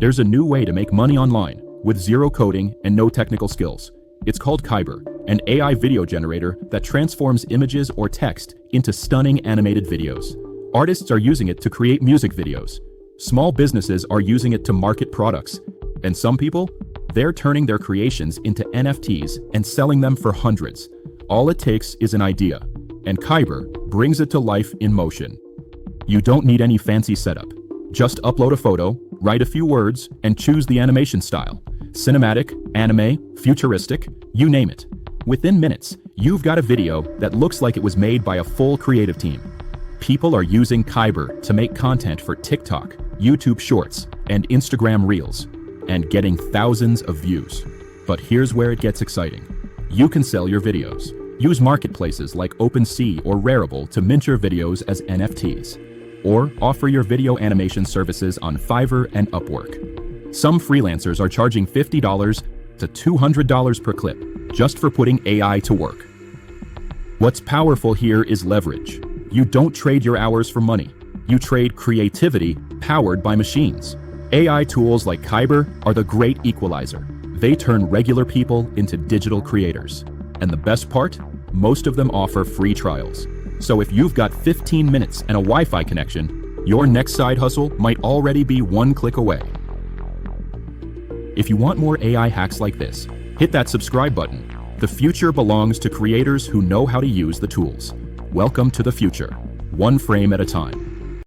There's a new way to make money online with zero coding and no technical skills. It's called Kyber, an AI video generator that transforms images or text into stunning animated videos. Artists are using it to create music videos. Small businesses are using it to market products. And some people, they're turning their creations into NFTs and selling them for hundreds. All it takes is an idea, and Kyber brings it to life in motion. You don't need any fancy setup. Just upload a photo, write a few words, and choose the animation style. Cinematic, anime, futuristic, you name it. Within minutes, you've got a video that looks like it was made by a full creative team. People are using Kyber to make content for TikTok, YouTube Shorts, and Instagram Reels, and getting thousands of views. But here's where it gets exciting. You can sell your videos. Use marketplaces like OpenSea or Rarible to mint your videos as NFTs. Or offer your video animation services on Fiverr and Upwork. Some freelancers are charging $50 to $200 per clip just for putting AI to work. What's powerful here is leverage. You don't trade your hours for money. You trade creativity powered by machines. AI tools like Kyber are the great equalizer. They turn regular people into digital creators. And the best part? Most of them offer free trials. So if you've got 15 minutes and a Wi-Fi connection, your next side hustle might already be one click away. If you want more AI hacks like this, hit that subscribe button. The future belongs to creators who know how to use the tools. Welcome to the future, one frame at a time.